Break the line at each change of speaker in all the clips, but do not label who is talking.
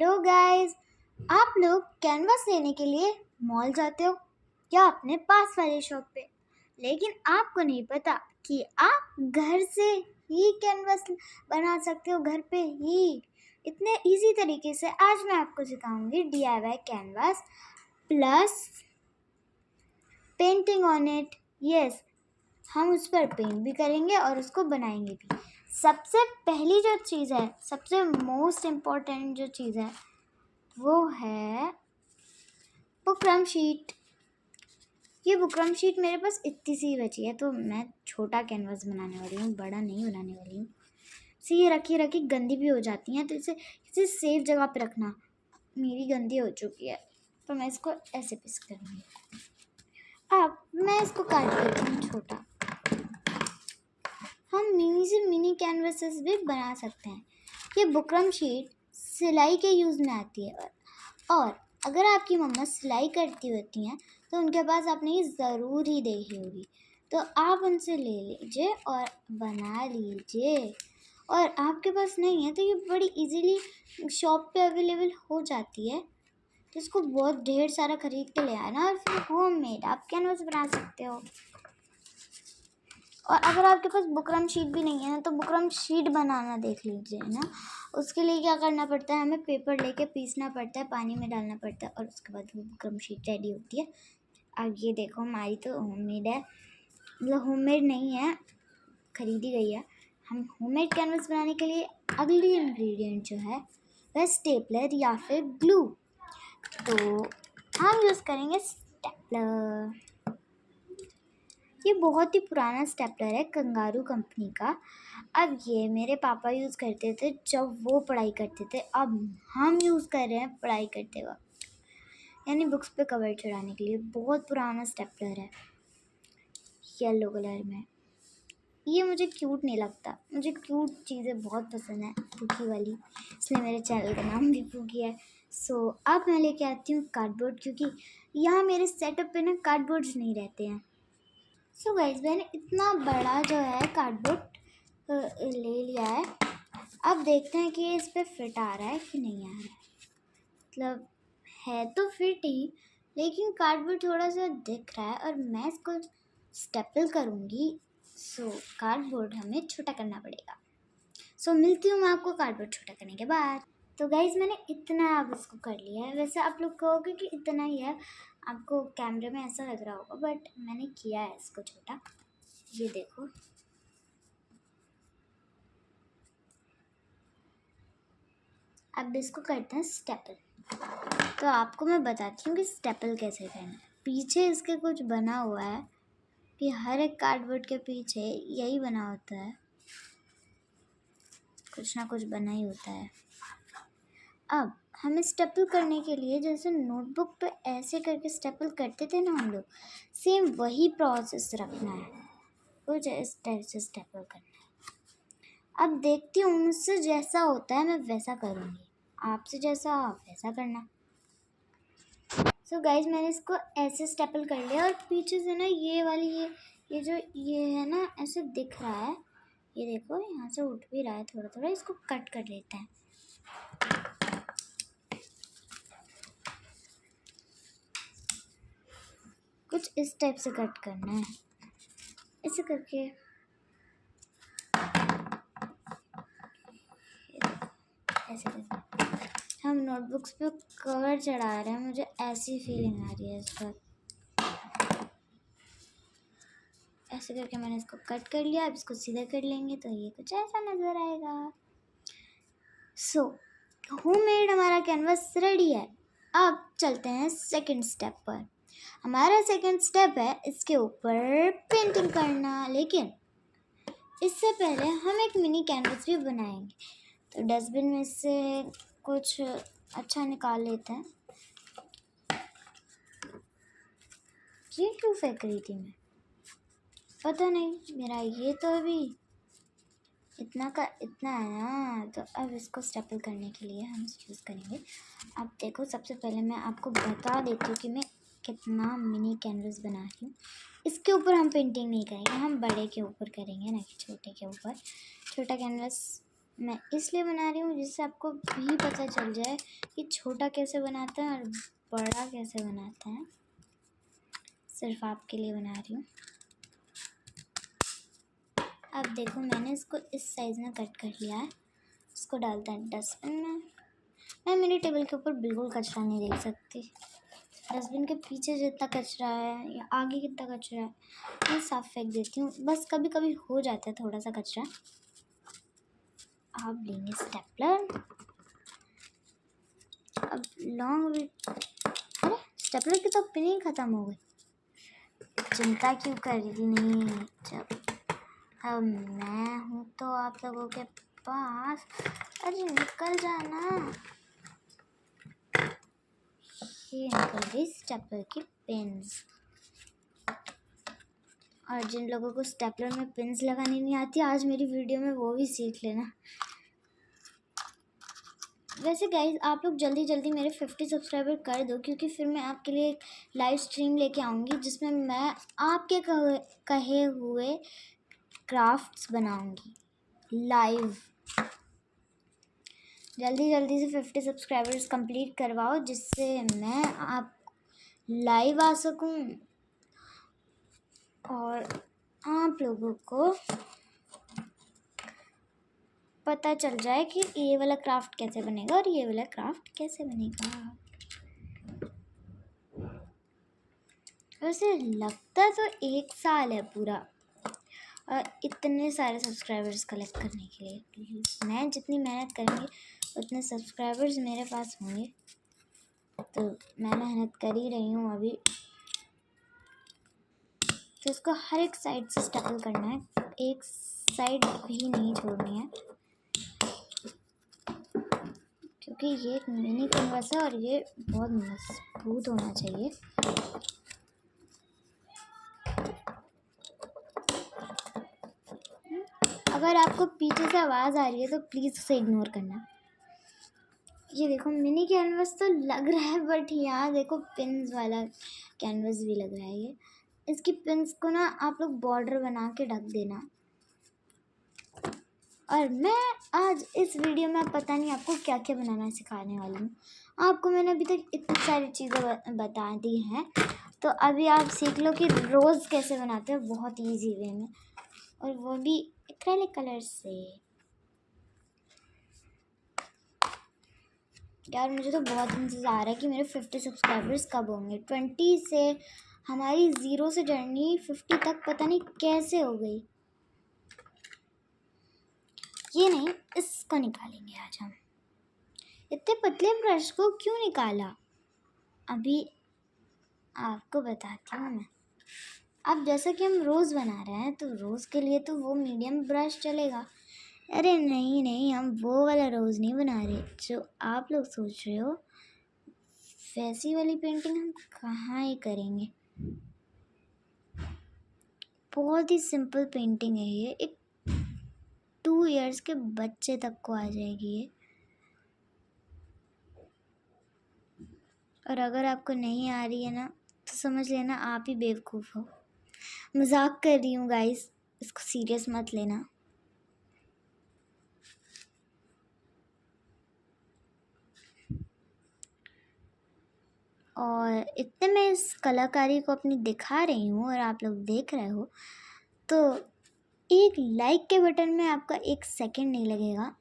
Hello guys, आप लोग canvas लेने के लिए मॉल जाते हो या अपने पास वाली शॉप पे, लेकिन आपको नहीं पता कि आप घर से ही कैनवास बना सकते हो, घर पे ही इतने इजी तरीके से। आज मैं आपको सिखाऊंगी DIY canvas plus painting on it. Yes, हम उस पर पेंट भी करेंगे और उसको बनाएंगे भी। सबसे पहली जो चीज़ है, सबसे मोस्ट इम्पॉर्टेंट जो चीज़ है वो है बुकरम शीट। ये बुकरम शीट मेरे पास इतनी सी बची है, तो मैं छोटा कैनवास बनाने वाली हूँ, बड़ा नहीं बनाने वाली हूँ। सी ये रखी गंदी भी हो जाती हैं, तो इसे सेफ जगह पे रखना। मेरी गंदी हो चुकी है, तो मैं इसको ऐसे पीस करूँगी। अब मैं इसको काट देती हूँ छोटा। हम मिनी से मिनी कैनवासेस भी बना सकते हैं। ये बुकरम शीट सिलाई के यूज़ में आती है, और अगर आपकी मम्मा सिलाई करती होती हैं तो उनके पास आपने ये ज़रूर ही देखी होगी, तो आप उनसे ले लीजिए और बना लीजिए। और आपके पास नहीं है तो ये बड़ी इजीली शॉप पे अवेलेबल हो जाती है, तो इसको बहुत ढेर सारा खरीद के ले आना और फिर होममेड आप कैनवास बना सकते हो। और अगर आपके पास बुकरम शीट भी नहीं है तो बुकरम शीट बनाना देख लीजिए ना। उसके लिए क्या करना पड़ता है, हमें पेपर लेके पीसना पड़ता है, पानी में डालना पड़ता है और उसके बाद वो बुकरम शीट रेडी होती है। अब ये देखो, हमारी तो होममेड है, मतलब होममेड नहीं है, खरीदी गई है। हम होममेड कैनवस बनाने के लिए अगली इंग्रेडिएंट जो है वह स्टेपलर या फिर ग्लू। तो हम यूज़ करेंगे स्टेपलर। ये बहुत ही पुराना स्टेपलर है, कंगारू कंपनी का। अब ये मेरे पापा यूज़ करते थे जब वो पढ़ाई करते थे, अब हम यूज़ कर रहे हैं पढ़ाई करते वक्त, यानी बुक्स पे कवर चढ़ाने के लिए। बहुत पुराना स्टेपलर है, येलो कलर में। ये मुझे क्यूट नहीं लगता, मुझे क्यूट चीज़ें बहुत पसंद है, फूकी वाली, इसलिए मेरे चैनल का नाम भी फूकी है। सो अब मैं लेके आती हूँ कार्डबोर्ड, क्योंकि यहाँ मेरे सेटअप पे ना कार्डबोर्ड्स नहीं रहते हैं। सो गाइस, मैंने इतना बड़ा जो है कार्डबोर्ड ले लिया है। अब देखते हैं कि इस पे फिट आ रहा है कि नहीं आ रहा है। मतलब है तो फिट ही, लेकिन कार्डबोर्ड थोड़ा सा दिख रहा है और मैं इसको स्टेपल करूँगी। सो कार्डबोर्ड हमें छोटा करना पड़ेगा। सो मिलती हूँ मैं आपको कार्डबोर्ड छोटा करने के बाद। तो गाइज, मैंने इतना अब इसको कर लिया है। वैसे आप लोग कहोगे कि इतना ही है, आपको कैमरे में ऐसा लग रहा होगा, बट मैंने किया है इसको छोटा। ये देखो, अब इसको करते हैं स्टेपल। तो आपको मैं बताती हूँ कि स्टेपल कैसे करना है। पीछे इसके कुछ बना हुआ है कि हर एक कार्डबोर्ड के पीछे यही बना होता है, कुछ ना कुछ बना ही होता है। अब हमें स्टेपल करने के लिए जैसे नोटबुक पे ऐसे करके स्टेपल करते थे ना हम लोग, सेम वही प्रोसेस रखना है, कुछ इस टाइप से स्टेपल करना है। अब देखती हूँ मुझसे जैसा होता है मैं वैसा करूँगी, आपसे जैसा आप वैसा करना। सो गाइज, मैंने इसको ऐसे स्टेपल कर लिया और पीछे से ना ये वाली ये जो ये है ना, ऐसे दिख रहा है, ये देखो यहाँ से उठ भी रहा है थोड़ा थोड़ा, इसको कट कर लेते हैं। कुछ इस टाइप से कट करना है, ऐसे करके। ऐसे करके हम नोटबुक्स पे कवर चढ़ा रहे हैं, मुझे ऐसी फीलिंग आ रही है इस पर। ऐसे करके मैंने इसको कट कर लिया। अब इसको सीधा कर लेंगे तो ये कुछ ऐसा नज़र आएगा। सो होममेड हमारा कैनवास रेडी है। अब चलते हैं सेकंड स्टेप पर। हमारा सेकंड स्टेप है इसके ऊपर पेंटिंग करना, लेकिन इससे पहले हम एक मिनी कैनवास भी बनाएंगे। तो डस्टबिन में से कुछ अच्छा निकाल लेते हैं। ये क्यों फेंक रही थी मैं, पता नहीं, मेरा ये तो अभी इतना का इतना है ना। तो अब इसको स्टेपल करने के लिए हम यूज़ करेंगे। अब देखो, सबसे पहले मैं आपको बता देती हूँ कि मैं कितना मिनी कैनवस बना रही हूँ। इसके ऊपर हम पेंटिंग नहीं करेंगे, हम बड़े के ऊपर करेंगे, ना कि छोटे के ऊपर। छोटा कैनवस मैं इसलिए बना रही हूँ जिससे आपको भी पता चल जाए कि छोटा कैसे बनाते हैं और बड़ा कैसे बनाते हैं। सिर्फ आपके लिए बना रही हूँ। अब देखो मैंने इसको इस साइज़ में कट कर लिया है। इसको डालते हैं डस्टबिन में। मैं मेरे टेबल के ऊपर बिल्कुल कचरा नहीं देख सकती। डस्टबिन के पीछे जितना कचरा है या आगे कितना कचरा है मैं साफ फेंक देती हूँ। बस कभी कभी हो जाता है थोड़ा सा कचरा। आप लेंगे स्टेपलर। अब लॉन्ग अरे स्टेपलर की तो पिन ही ख़त्म हो गई। चिंता क्यों कर रही नहीं, जब अब मैं हूँ तो आप लोगों के पास। अरे निकल जाना। ये निकल गई स्टेपलर की पिन्स। और जिन लोगों को स्टेपलर में पिन्स लगानी नहीं आती, आज मेरी वीडियो में वो भी सीख लेना। वैसे गाइज आप लोग जल्दी जल्दी मेरे 50 सब्सक्राइबर कर दो, क्योंकि फिर मैं आपके लिए एक लाइव स्ट्रीम लेके आऊँगी जिसमें मैं आपके कहे हुए क्राफ्ट्स बनाऊँगी लाइव। जल्दी जल्दी से 50 सब्सक्राइबर्स कंप्लीट करवाओ जिससे मैं आप लाइव आ सकूं और आप लोगों को पता चल जाए कि ये वाला क्राफ्ट कैसे बनेगा और ये वाला क्राफ्ट कैसे बनेगा। वैसे लगता तो 1 साल है पूरा और इतने सारे सब्सक्राइबर्स कलेक्ट करने के लिए। मैं जितनी मेहनत करूँगी उतने सब्सक्राइबर्स मेरे पास होंगे। तो मैं मेहनत कर ही रही हूँ अभी। तो इसको हर एक साइड से स्टैपल करना है, एक साइड भी नहीं छोड़नी है, क्योंकि ये एक मिनी कैनवास है और ये बहुत मजबूत होना चाहिए। अगर आपको पीछे से आवाज़ आ रही है तो प्लीज़ उसे इग्नोर करना। ये देखो मिनी कैनवास तो लग रहा है, बट यहाँ देखो पिन्स वाला कैनवास भी लग रहा है। ये इसकी पिन्स को ना आप लोग बॉर्डर बना के ढक देना। और मैं आज इस वीडियो में पता नहीं आपको क्या क्या बनाना सिखाने वाली हूँ। आपको मैंने अभी तक इतनी सारी चीज़ें बता दी हैं, तो अभी आप सीख लो कि रोज़ कैसे बनाते हैं बहुत इजी वे में, और वो भी एक्रेलिक कलर से। यार मुझे तो बहुत इंतज़ार आ रहा है कि मेरे 50 सब्सक्राइबर्स कब होंगे। 20 से हमारी 0 से जर्नी 50 तक पता नहीं कैसे हो गई। ये नहीं, इसको निकालेंगे आज हम। इतने पतले ब्रश को क्यों निकाला अभी आपको बताती हूँ मैं। अब जैसा कि हम रोज़ बना रहे हैं तो रोज़ के लिए तो वो मीडियम ब्रश चलेगा। अरे नहीं नहीं, हम वो वाला रोज़ नहीं बना रहे जो आप लोग सोच रहे हो। वैसी वाली पेंटिंग हम कहाँ ही करेंगे। बहुत ही सिंपल पेंटिंग है ये, एक 2 इयर्स के बच्चे तक को आ जाएगी ये। और अगर आपको नहीं आ रही है ना तो समझ लेना आप ही बेवकूफ़ हो। मजाक कर रही हूँ गाइस, इसको सीरियस मत लेना। और इतने मैं इस कलाकारी को अपनी दिखा रही हूँ और आप लोग देख रहे हो, तो एक लाइक के बटन में आपका 1 सेकंड नहीं लगेगा।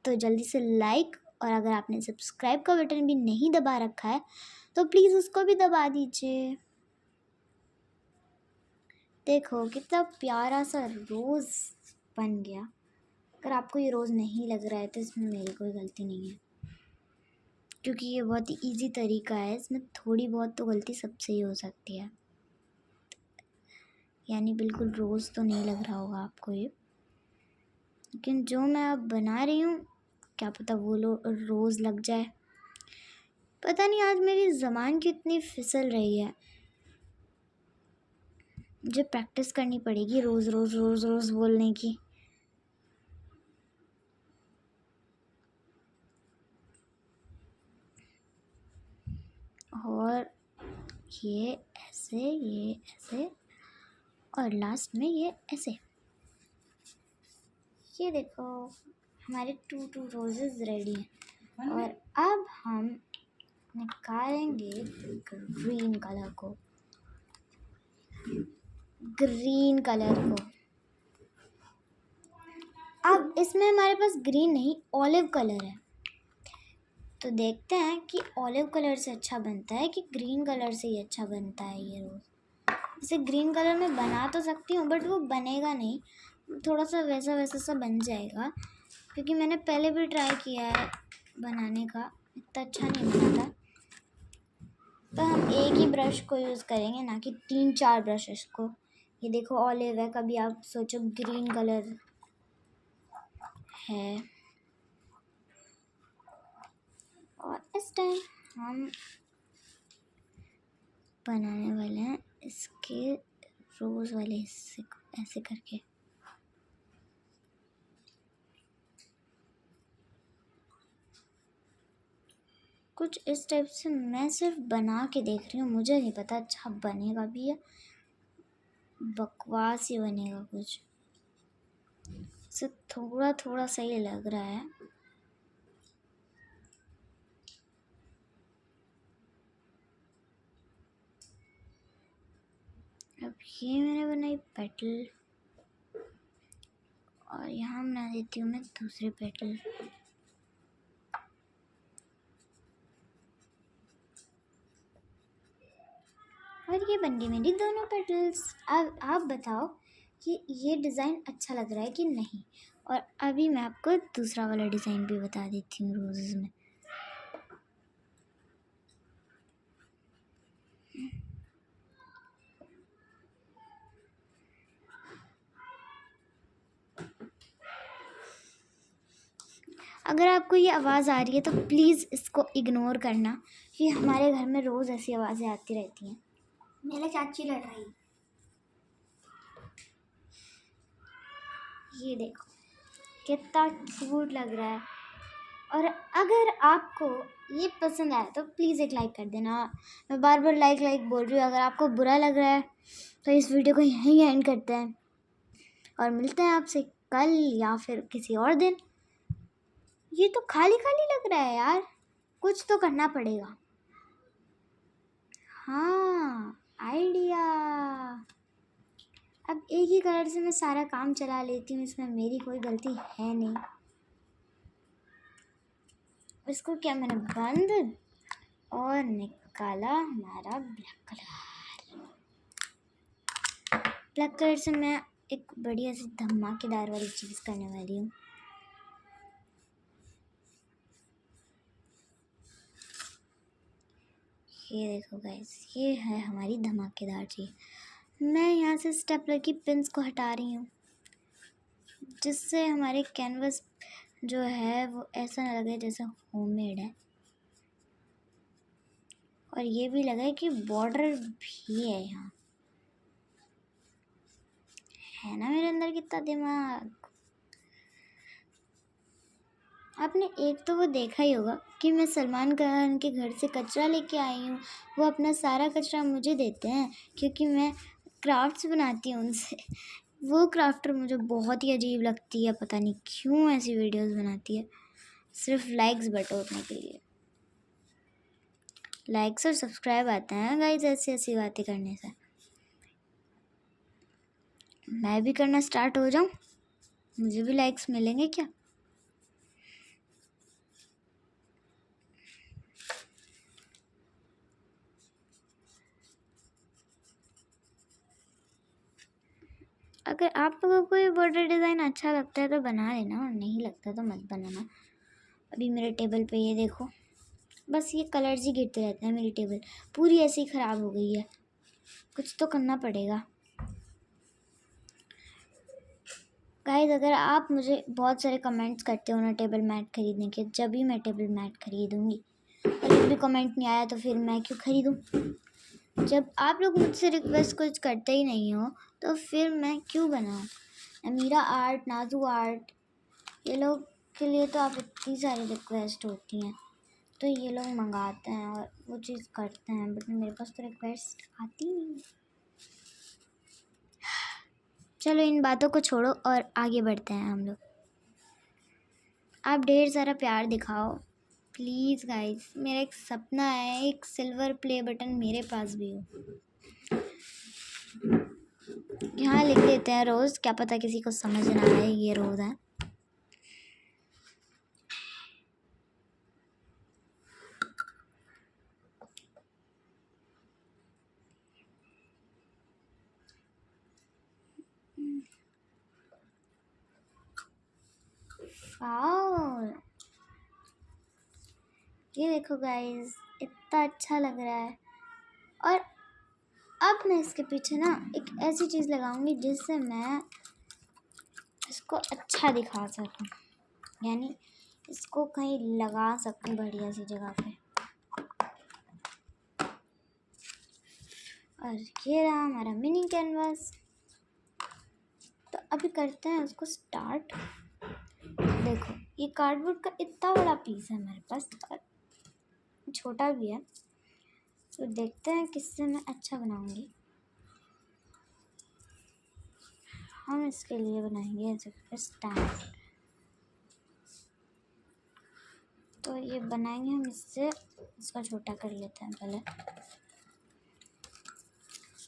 तो जल्दी से लाइक, और अगर आपने सब्सक्राइब का बटन भी नहीं दबा रखा है तो प्लीज़ उसको भी दबा दीजिए। देखो कितना प्यारा सा रोज़ बन गया। अगर आपको ये रोज़ नहीं लग रहा है तो इसमें मेरी कोई गलती नहीं है, क्योंकि ये बहुत ही इजी तरीका है। इसमें थोड़ी बहुत तो गलती सबसे ही हो सकती है। यानी बिल्कुल रोज़ तो नहीं लग रहा होगा आपको ये, लेकिन जो मैं अब बना रही हूँ क्या पता वो रोज़ लग जाए। पता नहीं आज मेरी ज़बान कितनी फिसल रही है। मुझे प्रैक्टिस करनी पड़ेगी रोज़ रोज़ रोज़ रोज़ बोलने की। और ये ऐसे और लास्ट में ये ऐसे। ये देखो हमारे 2 रोजेस रेडी हैं और अब हम निकालेंगे ग्रीन कलर को। अब इसमें हमारे पास ग्रीन नहीं ऑलिव कलर है, तो देखते हैं कि ऑलिव कलर से अच्छा बनता है कि ग्रीन कलर से ही अच्छा बनता है ये रोज़। इसे ग्रीन कलर में बना तो सकती हूँ बट वो बनेगा नहीं, थोड़ा सा वैसा सा बन जाएगा, क्योंकि मैंने पहले भी ट्राई किया है बनाने का, इतना अच्छा नहीं बना था। तो हम एक ही ब्रश को यूज़ करेंगे, ना कि 3-4 ब्रशेस को। ये देखो ऑलिव है, कभी आप सोचो ग्रीन कलर है। और इस टाइम हम बनाने वाले हैं इसके रोज़ वाले हिस्से को ऐसे करके। कुछ इस टाइप से मैं सिर्फ बना के देख रही हूँ, मुझे नहीं पता अच्छा बनेगा भी या बकवास ही बनेगा। कुछ से थोड़ा सही लग रहा है। अब ये मैंने बनाई पेटल और यहाँ बना देती हूँ मैं दूसरे पेटल। और ये बन गई मेरी दोनों पेटल्स। अब आप बताओ कि ये डिज़ाइन अच्छा लग रहा है कि नहीं। और अभी मैं आपको दूसरा वाला डिज़ाइन भी बता देती हूँ रोज़ेस में। अगर आपको ये आवाज़ आ रही है तो प्लीज़ इसको इग्नोर करना, कि हमारे घर में रोज़ ऐसी आवाज़ें आती रहती हैं। मेरे चाची लड़ रही। ये देखो कितना क्यूट लग रहा है। और अगर आपको ये पसंद आया तो प्लीज़ एक लाइक कर देना। मैं बार बार लाइक बोल रही हूँ। अगर आपको बुरा लग रहा है तो इस वीडियो को यहीं एंड करते हैं और मिलते हैं आपसे कल या फिर किसी और दिन। ये तो खाली लग रहा है यार, कुछ तो करना पड़ेगा। हाँ, आइडिया। अब एक ही कलर से मैं सारा काम चला लेती हूँ, इसमें मेरी कोई गलती है नहीं। इसको क्या मैंने बंद और निकाला हमारा ब्लैक कलर से मैं एक बढ़िया सी धमाकेदार वाली चीज़ करने वाली हूँ। ये देखो गाइस, ये है हमारी धमाकेदार चीज़। मैं यहाँ से स्टेपलर की पिन्स को हटा रही हूँ, जिससे हमारे कैनवस जो है वो ऐसा ना लगे जैसे होममेड है। और ये भी लगा कि बॉर्डर भी है यहाँ। है ना मेरे अंदर कितना दिमाग। आपने एक तो वो देखा ही होगा कि मैं सलमान खान के घर से कचरा लेके आई हूँ। वो अपना सारा कचरा मुझे देते हैं क्योंकि मैं क्राफ्ट्स बनाती हूँ उनसे। वो क्राफ्टर मुझे बहुत ही अजीब लगती है, पता नहीं क्यों ऐसी वीडियोस बनाती है, सिर्फ लाइक्स बटोरने के लिए। लाइक्स और सब्सक्राइब आते हैं गाइस ऐसी ऐसी बातें करने से। मैं भी करना स्टार्ट हो जाऊँ, मुझे भी लाइक्स मिलेंगे क्या? अगर आप लोगों को ये बॉर्डर डिज़ाइन अच्छा लगता है तो बना लेना, और नहीं लगता तो मत बनाना। अभी मेरे टेबल पे ये देखो, बस ये कलर्स ही गिरते रहते हैं। मेरी टेबल पूरी ऐसी ख़राब हो गई है, कुछ तो करना पड़ेगा। गाइस, अगर आप मुझे बहुत सारे कमेंट्स करते हो ना टेबल मैट खरीदने के, जब भी मैं टेबल मैट खरीदूँगी, अगर भी कमेंट नहीं आया तो फिर मैं क्यों खरीदूँ? जब आप लोग मुझसे रिक्वेस्ट कुछ करते ही नहीं हो तो फिर मैं क्यों बनाऊँ? अमीरा आर्ट, नाजू आर्ट, ये लोग के लिए तो आप इतनी सारी रिक्वेस्ट होती हैं तो ये लोग मंगाते हैं और वो चीज़ करते हैं, बट मेरे पास तो रिक्वेस्ट आती नहीं। चलो इन बातों को छोड़ो और आगे बढ़ते हैं हम लोग। आप ढेर सारा प्यार दिखाओ प्लीज़ गाइस। मेरा एक सपना है एक सिल्वर प्ले बटन मेरे पास भी हो। यहाँ लिख देते हैं रोज़, क्या पता किसी को समझ ना आए ये रोज़ है। वाओ, ये देखो गाइस इतना अच्छा लग रहा है। और अब मैं इसके पीछे ना एक ऐसी चीज़ लगाऊंगी जिससे मैं इसको अच्छा दिखा सकूं, यानी इसको कहीं लगा सकूं बढ़िया सी जगह पे। और ये रहा हमारा मिनी कैनवास। तो अभी करते हैं उसको स्टार्ट। देखो ये कार्डबोर्ड का इतना बड़ा पीस है मेरे पास और छोटा भी है, तो देखते हैं किससे मैं अच्छा बनाऊंगी। हम इसके लिए बनाएंगे ऐसे स्टैंड। तो ये बनाएंगे हम इससे, इसका छोटा कर लेते हैं पहले।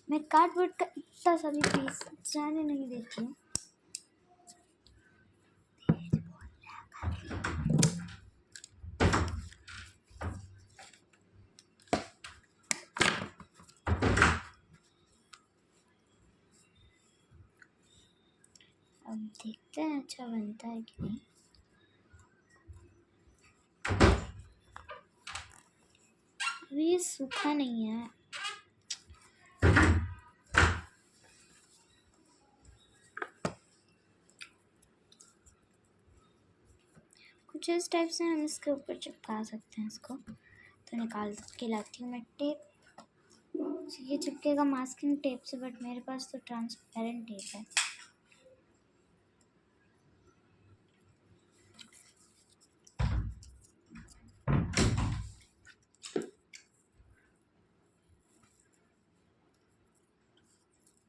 मैं कार्डबोर्ड का इतना सा भी पीस जाने नहीं देती हूँ। अब देखते हैं अच्छा बनता है कि नहीं। अभी ये सूखा नहीं है। कुछ इस टाइप से हम इसके ऊपर चिपका सकते हैं इसको। तो निकाल के लाती हूँ मैं टेप। ये चिपकेगा मास्किंग टेप से, बट मेरे पास तो ट्रांसपेरेंट टेप है।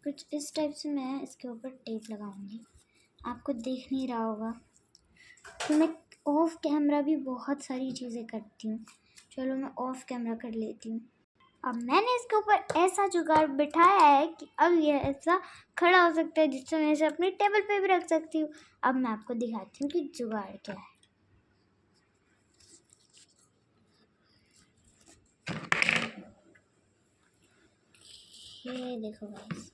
कुछ इस टाइप से मैं इसके ऊपर टेप लगाऊंगी। आपको देख नहीं रहा होगा तो मैं ऑफ कैमरा भी बहुत सारी चीज़ें करती हूँ। चलो मैं ऑफ कैमरा कर लेती हूँ। अब मैंने इसके ऊपर ऐसा जुगाड़ बिठाया है कि अब ये ऐसा खड़ा हो सकता है जिससे मैं इसे अपनी टेबल पे भी रख सकती हूँ। अब मैं आपको दिखाती हूँ कि जुगाड़ क्या है। ये देखो गाइस,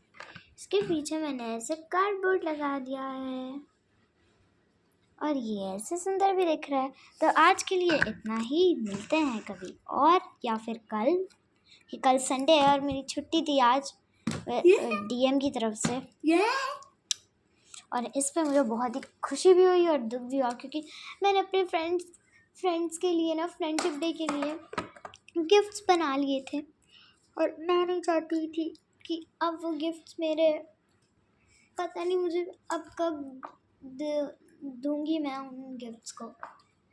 इसके पीछे मैंने ऐसे कार्डबोर्ड लगा दिया है और ये ऐसे सुंदर भी दिख रहा है। तो आज के लिए इतना ही, मिलते हैं कभी और, या फिर कल, कि कल संडे है और मेरी छुट्टी थी आज डीएम की तरफ से। और इस पे मुझे बहुत ही खुशी भी हुई और दुख भी हुआ, क्योंकि मैंने अपने फ्रेंड्स के लिए ना फ्रेंडशिप डे के लिए गिफ्ट्स बना लिए थे और मैं नहीं चाहती थी कि अब वो गिफ्ट्स मेरे, पता नहीं मुझे अब कब दूंगी मैं उन गिफ्ट्स को।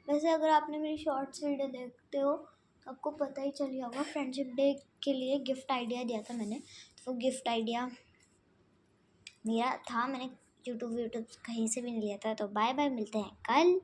वैसे अगर आपने मेरी शॉर्ट्स वीडियो देखते हो तो आपको पता ही चल गया होगा, फ्रेंडशिप डे के लिए गिफ्ट आइडिया दिया था मैंने। तो वो गिफ्ट आइडिया मेरा था, मैंने यूट्यूब कहीं से भी नहीं लिया था। तो बाय बाय, मिलते हैं कल।